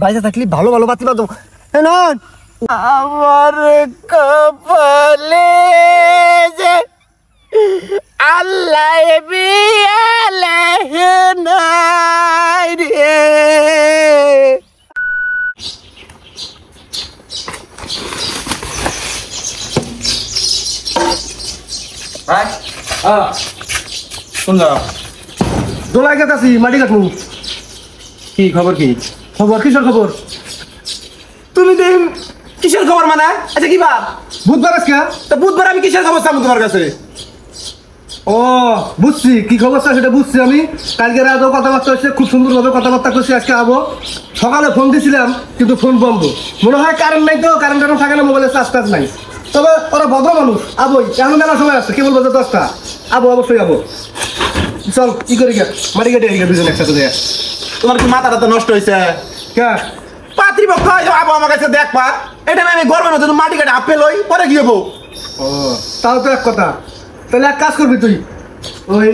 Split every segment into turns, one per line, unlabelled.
বাইরে থাকলি ভালো ভালো বাতি বাঁধো। না
আমার কপালে যে আল্লাহ বিয়ালে নাই রে।
দোলাই কাটাছি মাটি কাটবো।
কি খবর? কি
খবর? কিসের খবর?
তুমি দিন কিসের খবর মানে? আচ্ছা কি বার?
বুধবার আজকে।
তা বুধবার আমি কিসের খবর চাবো তোমার কাছে?
ও বুঝছি কি খবর সেটা বুঝছি আমি। কালকে রাতেও কথাবার্তা হচ্ছে, খুব সুন্দরভাবে কথাবার্তা করছি। আজকে আবো সকালে ফোন দিয়েছিলাম কিন্তু ফোন বন্ধ। মনে হয় কারেন্ট নাই, তো কারেন্ট থাকে না, মোবাইলে চার্জ টার্জ নাই। তবে ওরা ভদ্র মানুষ, আবোই এখন মেলা সময় আছে। কি বলবো যে 10টা আবো, অবশ্যই আবো। চল কি করি গে, মাটি কেটে গিয়ে দুজন একসাথে দেয়া।
তোমার কি মাথাটা তো নষ্ট হয়েছে?
কে
পাত্রীপক্ষ আবো আমার কাছে দেখবা, এটা আমি গর্বের মধ্যে মাটি কাটে আপেল হই, পরে কি হবো?
ও তাও তো এক কথা। তাহলে এক কাজ করবি তুই, ওই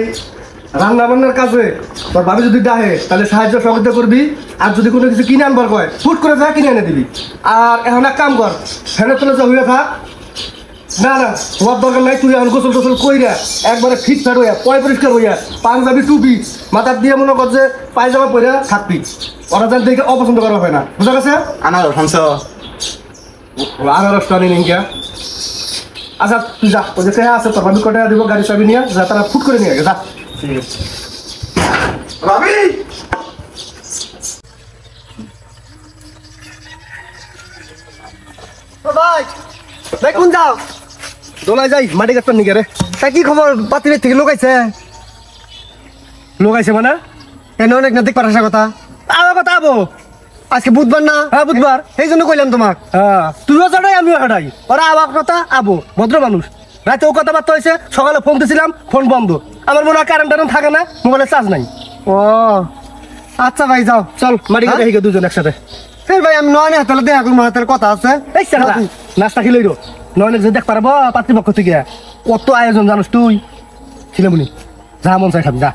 রান্না বান্নার কাজে তোর ভাবি যদি ডাহে তাহলে সাহায্য সহযোগিতা করবি। আর যদি কোনো কিছু কিনে আনবার কয় ফুট করে যা কিনে এনে দিবি। আর এখন এক কাম কর, ফ্যানের তলে যা হইয়া থাক। না না হওয়ার দরকার নাই, তুই এখন গোসল টোসল কইরা একবারে ফিটফাট হইয়া পয় পরিষ্কার হইয়া পাঞ্জাবি টুপি মাথার দিয়ে মনে কর যে পায়জামা পরে থাকবি। ওরা যেন দেখে অপছন্দ করা হয় না, বুঝা গেছে?
আনার হংস
আনারসটা আনি নিঙ্গা। আচ্ছা তুই যা, ওই যে কে আছে তোর ভাবি কটা দিব, গাড়ি চাবি নিয়ে যা, তারা ফুট করে নিয়ে যা।
ভাবি
ভাই ভাই কোন যাও? দোলাই যাই মাটি কাটতে নিকে রে। তা কি খবর? পাতির থেকে লোকাইছে? লোকাইছে মানে এনে অনেক না দেখবার আসার কথা। আবার কথা আবো আজকে বুধবার না? হ্যাঁ বুধবার, সেই জন্য কইলাম তোমাক। হ্যাঁ তুইও চড়াই আমিও হাঁটাই। ওরা আবার কথা আবো, ভদ্র মানুষ। রাতে ও কথাবার্তা হয়েছে, সকালে ফোন দিয়েছিলাম ফোন বন্ধ। আমার মনে হয় কারেন্ট টারেন্ট থাকে না, মোবাইলে চার্জ নাই। ও আচ্ছা ভাই যাও, চল মাটি কেটে শিখে দুজন একসাথে। হ্যাঁ ভাই আমি নয় হাতালে দেখা করবো, হাতের কথা আছে। এই নাস্তা খেলেই রো নয় যে দেখ পারবো পাতৃপক্ষ থেকে কত আয়োজন জানোস তুই। ছিলেমনি যা মন চাই খাবি যা।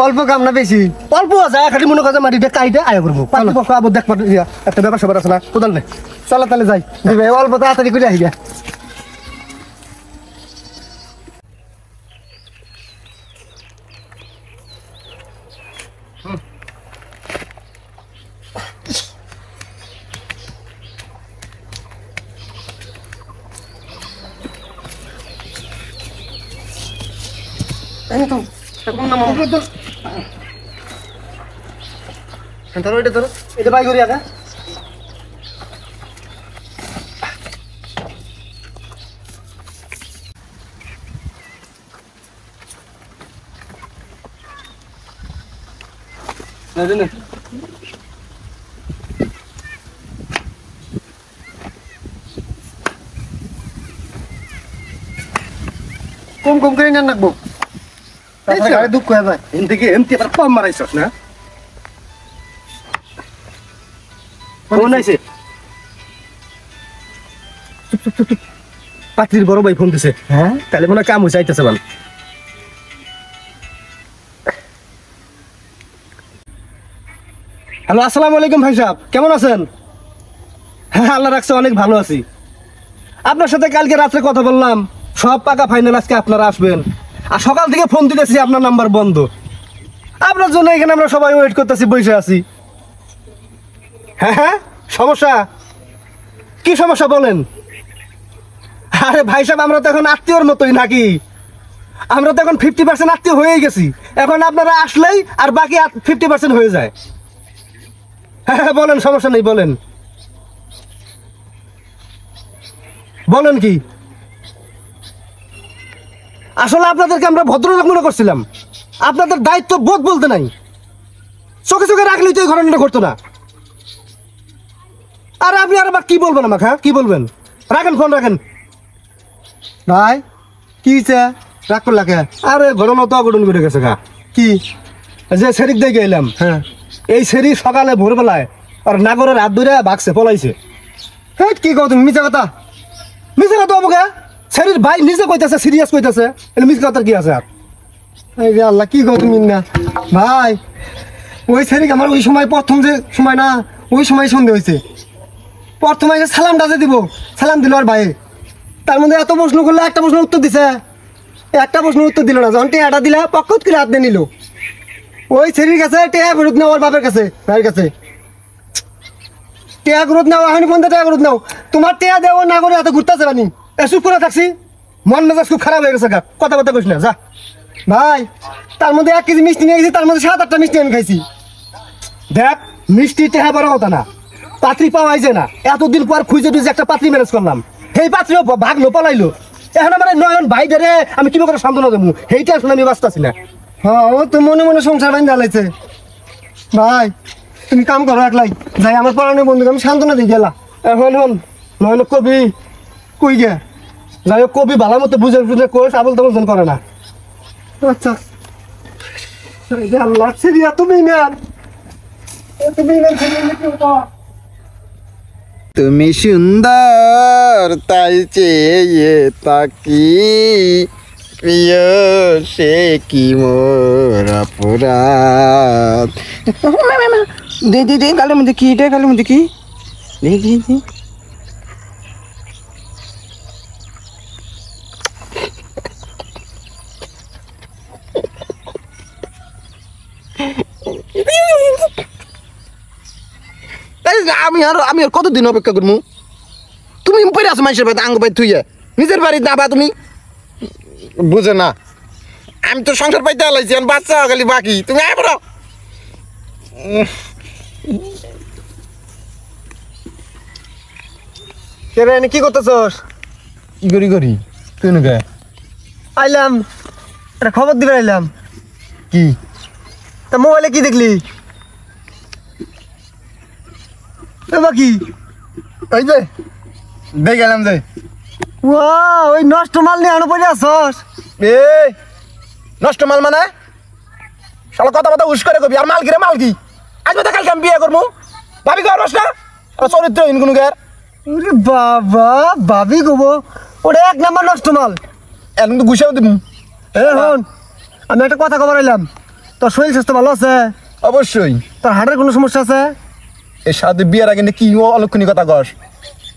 অল্প কাম না বেশি? অল্প যা খালি মনে কাজে মাটিতে কাইতে আয় করবো। পাতৃপক্ষ আবার দেখ পার একটা ব্যাপার স্যাপার আছে না, কোদাল নেই। চলো তাহলে যাই ভাই, অল্প তাড়াতাড়ি করে আহি গা। এটা বাই করি আগে। কম কম করে নেন রাখবো, দুঃখ হয় ভাই। এমনি এমনি আবার কম মারাইছস না? ফোন আইছে, পাত্রীর বড় ভাই ফোন দিছে। হ্যাঁ তাহলে মনে কাম হয়েছে, আইতেছে মানে। হ্যালো আসসালামু আলাইকুম ভাই সাহেব, কেমন আছেন? হ্যাঁ আল্লাহ রাখছে, অনেক ভালো আছি। আপনার সাথে কালকে রাত্রে কথা বললাম, সব পাকা ফাইনাল, আজকে আপনারা আসবেন। আর সকাল থেকে ফোন দিতেছি, আপনার নাম্বার বন্ধ। আপনার জন্য এখানে আমরা সবাই ওয়েট করতেছি, বসে আছি। হ্যাঁ হ্যাঁ সমস্যা কি? সমস্যা বলেন। আরে ভাই সাহেব আমরা তো এখন আত্মীয়র মতোই নাকি? আমরা তো এখন 50% আত্মীয় হয়েই গেছি। এখন আপনারা আসলেই আর বাকি 50% হয়ে যায়। হ্যাঁ হ্যাঁ বলেন, সমস্যা নেই, বলেন বলেন কি? আসলে আপনাদেরকে আমরা ভদ্রলোক মনে করছিলাম, আপনাদের দায়িত্ব বোধ বলতে নাই। চোখে চোখে রাখলেই তো এই ঘটনাটা ঘটতো না। আর আপনি আর আবার কি বলবেন আমাকে? হ্যাঁ কি বলবেন? রাখেন ফোন, রাখেন। ভাই কি হয়েছে রাগ করলা কে? আরে ঘটনা তো অঘটন করে গেছে গা। কি? যে সেরিক দিয়ে গেলাম, হ্যাঁ এই সেরি সকালে ভোরবেলায় আর নাগরের হাত ধরে ভাগছে, পলাইছে। হ্যাঁ কি কও তুমি? মিছা কথা? মিছা কথা আমাকে সেরির ভাই নিজে কইতেছে, সিরিয়াস কইতেছে, এটা মিছা কথার কি আছে? আর এই যে আল্লাহ কি কও তুমি না ভাই? ওই সেরিক আমার ওই সময় প্রথম যে সময় না ওই সময় সন্দেহ হয়েছে। প্রথমে এসে সালামটা যে দিব, সালাম দিল আর ভাই, তার মধ্যে এত প্রশ্ন করলে একটা প্রশ্ন উত্তর দিছে, একটা প্রশ্ন উত্তর দিল না। যখন টেয়াটা দিলা পক্ষত করে হাত দিয়ে নিল। ওই ছেলের কাছে টেয়া ফেরত নাও, ওর বাপের কাছে, ভাইয়ের কাছে টেয়া ফেরত নাও। এখন কোনটা টেয়া ফেরত নাও? তোমার টেয়া দেওয়া না করে এত ঘুরতেছে বানি। এসব করে থাকছি, মন মেজাজ খুব খারাপ হয়ে গেছে গা, কথা কথা কইস না যা। ভাই তার মধ্যে 1 কেজি মিষ্টি নিয়ে গেছি, তার মধ্যে 7-8টা মিষ্টি আমি খাইছি। দেখ মিষ্টি টেহা বড় কথা না, পাত্রী পাওয়াই যায় না। এতদিন পর খুঁজে টুজে একটা পাত্রী ম্যানেজ করলাম, সেই পাত্রীও ভাগলো পালাইলো। এখন আমার নয়ন ভাই ধরে আমি কি করে সান্ত্বনা দেবো, সেইটা আসলে আমি বাঁচতেছি না। হ্যাঁ ও তো মনে মনে সংসার বাইন জ্বালাইছে। ভাই তুমি কাম করো একলাই, যাই আমার পড়ানো বন্ধুকে আমি সান্ত্বনা দিয়ে গেলা। এখন হন নয়ন কবি কই গে, যাই হোক কবি ভালো মতো বুঝে বুঝে করে আবল তাবল জন করে না। আচ্ছা আল্লাহ সিরিয়া তুমি ম্যাম, তুমি ম্যাম কি বাবা।
তুমি সুন্দর তাই চেয়ে তাকি, প্রিয় সে কি মোর অপরাধ। দে দে দে গালের মধ্যে কি, এটা গালের মধ্যে কি, দে দে দে। আমি আর কতদিন অপেক্ষা করবো? তুমি পড়ে আছো মানুষের বাড়িতে আঙ্গ বাড়ি থুইয়া, নিজের বাড়ি না বা তুমি বুঝে না। আমি তো সংসার পাইতে আলাইছি, আর বাচ্চা খালি বাকি, তুমি আয় পড়ো।
কে রে কি করতেছস?
কি করি করি তুই নুকে
আইলাম একটা খবর দিবে আইলাম।
কি?
তা মোবাইলে কি দেখলি? কি
ওই যে দেখ গেলাম যে
ওই নষ্ট মাল নিয়ে আনো পড়ে আসস।
এ নষ্ট মাল মানে শালা কথা কথা উস করে কবি, আর মাল কি রে, মাল কি? আজ বাদে কালকে আমি বিয়ে করবো, ভাবি কর রস না চরিত্রহীন কোনো গার।
ওরে বাবা ভাবি গব, ওটা 1 নাম্বার নষ্ট মাল।
এখন তো গুছাও দিব।
হন আমি একটা কথা খবর আইলাম, তোর শরীর স্বাস্থ্য ভালো আছে?
অবশ্যই।
তোর হার্টের কোনো সমস্যা আছে?
এর সাথে বিয়ের আগে কি অলক্ষণী কথা কস?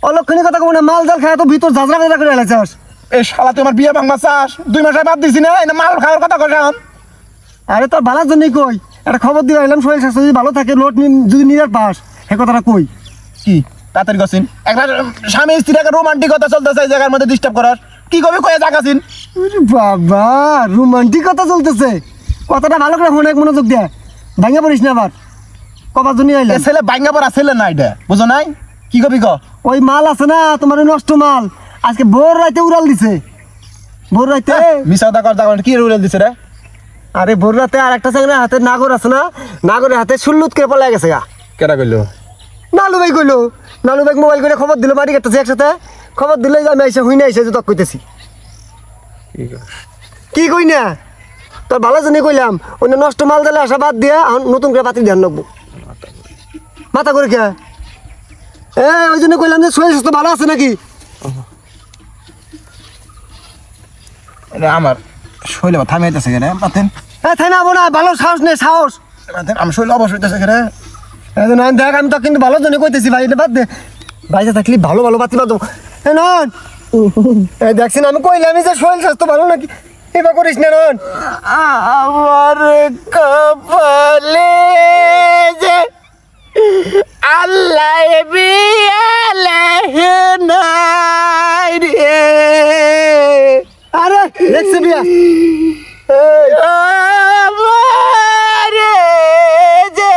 অলক্ষণী কথা কব না, মাল জাল খায় তো ভিতর ঝাঁঝরা ভেজা করে এলাইছস।
এই শালা তুই আমার বিয়ে ভাঙবা চাস, 2 মাস বাদ দিছি না, এটা মাল খাওয়ার কথা কস এখন?
আরে তোর ভালোর জন্যই কই, একটা খবর দিয়ে আইলাম, শরীর স্বাস্থ্য যদি ভালো থাকে লোট যদি নিরার পাস, সে কথাটা কই।
কি তাড়াতাড়ি গছিন, একটা স্বামী স্ত্রীর একটা রোমান্টিক কথা চলতেছে এই জায়গার মধ্যে ডিস্টার্ব করার কি কবি কয়ে জাগাছিন?
বাবা রোমান্টিক কথা চলতেছে, কথাটা ভালো করে ফোনে মনোযোগ দে, ভাঙা পড়িস না আবার। কবার জন্য আইলাম?
এ ছেলে ভাঙ্গা পড়া ছেলে না, এটা বুঝো নাই? কি কবি ক?
ওই মাল আছে না তোমার, ওই নষ্ট মাল আজকে ভোর রাতে উড়াল দিছে। ভোর রাতে
মিশা দা কর কি রুলে দিছে রে?
আরে ভোর রাতে আর একটা ছেলে হাতে নাগর আছে না, নাগরের হাতে সুল্লুত করে পলাই গেছে গা।
কেটা কইলো?
নালু ভাই কইলো, নালু ভাই মোবাইল করে খবর দিল, বাড়ি কাটতেছে একসাথে, খবর দিলে আমি এসে হই না এসে যে তক কইতেছি। কি কই না তোর ভালো জন্য কইলাম, অন্য নষ্ট মাল দিলে আসা বাদ দিয়া নতুন করে বাতিল ধ্যান রাখবো। মাথা করে কে ওই জন্য কইলাম যে শরীর স্বাস্থ্য ভালো আছে নাকি?
আমার শৈলে থামাইতেছে কেন পাতেন?
হ্যাঁ তাই না না, ভালো সাহস নেই সাহস।
আমার শৈলে অবশ্য হইতেছে কেন?
দেখ আমি তো কিন্তু ভালো জন্য কইতেছি ভাই, এটা বাদ দে, বাইরে থাকলি ভালো ভালো বাতি বাদ নন। দেখছেন আমি কইলাম যে শরীর স্বাস্থ্য ভালো নাকি, এবার করিস না নন।
আমার কপালে যে আল্লাহ বিয়ালে নাই রে।
আরে দেখছে বিয়া
আমারে যে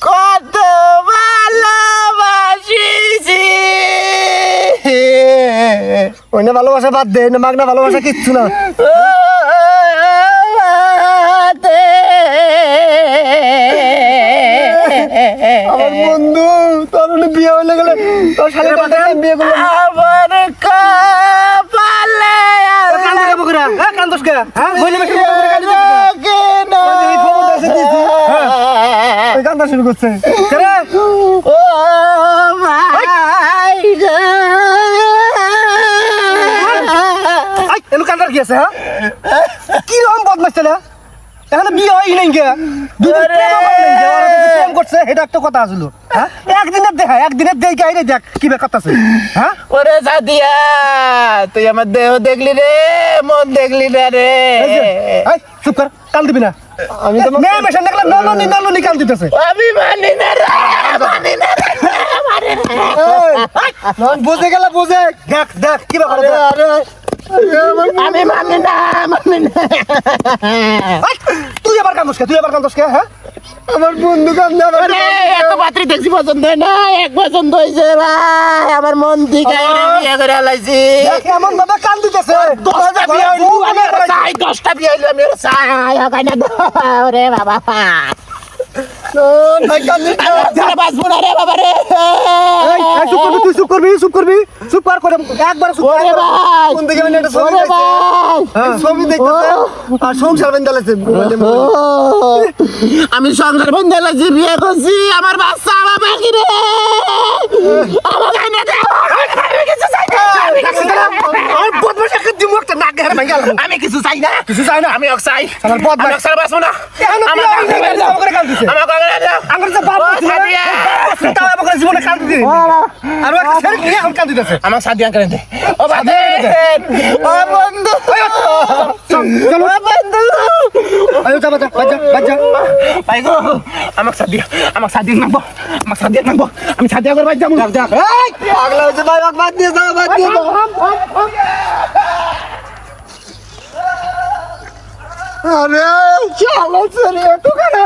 কত ভালোবাসিছি,
ওই না ভালোবাসা বাদ দে, না মাগনা ভালোবাসা কিচ্ছু না। আমার বন্ধু তোর বিয়ে হয়ে গেলে তোর শালের কথা বিয়ে করলাম।
আমার কপালে
কান্দোস কে? কান্দা শুরু করছে
ও মাই গড,
কান্দার কি আছে? হ্যাঁ কি রকম বদমাস ছেলে, এখানে বিয়ে হয় নাই কে দুজন প্রেম করে নাই কে ওরা যদি প্রেম করছে এটা একটা কথা আসলো হ্যাঁ একদিনের দেই কাইরে দেখ কি ব্যাপার আছে হ্যাঁ
ওরে সাদিয়া তুই আমার দেহ দেখলি রে মন দেখলি না রে
এই চুপ কর কাল দিবি না আমি তো মেয়ে মেশান দেখলাম নলনি কাল দিতেছে
আমি মানি না রে মানি না রে
নন বুঝে গেল বুঝে দেখ কি ব্যাপার আরে
আমি মানি না
তুই আবার কান্দোস কে হ্যাঁ
আমার বন্ধু কান্দে
আরে এত বাতরি দেখছি পছন্দ হয় না এক পছন্দ হইছে ভাই আমার মন থেকে বিয়ে করে লাইছি
দেখ এমন ভাবে কান দিতেছে
10টা বিয়ে হইলো আমি চাই 10টা বিয়ে হইলো আমি চাই হয় না ওরে বাবা
ভাই কান দিতে
যারা বাঁচবো না রে বাবা রে
এই চুপ করবি চুপ কর করে একবার চুপ কর
ওরে ভাই
কোন দিকে মানে একটা ছবি
ওরে
দেখছে
ভাই
ছবি দেখতেছে আর সংসার বান্ধালেছে
আমি সংসার বন্ধ লাগছি বিয়ে করছি আমার বাচ্চা আমার বাকি রে আমার গাইনা দে আমি কিছু চাই না
আর বদমাশ একটা দিমু একটা নাক ঘের ভাঙা গেল
আমি কিছু চাই না
কিছু চাই না
আমি অক চাই
আমার বদমাশ।
আমি অক্সার বাঁচবো না
এখন
আমার
করে কান দিছে
আমার কাগজ দাও
আঙ্গুর যে বাপ
ও সাদিয়া।
তাও আমাকে জীবনে কান দিতে আর একটা ছেড়ে নিয়ে এখন কান দিতেছে
আমার সাদিয়া করে দে ও বাদে ও বন্ধু
চলো আয়ো যা বাজা
ভাই গো আমার সাদিয়া নাকবো আমি সাদিয়া করে ভাই যাবো
আগলা হচ্ছে ভাই বাদ দিয়ে যাও
আরে চলো রে তো কেন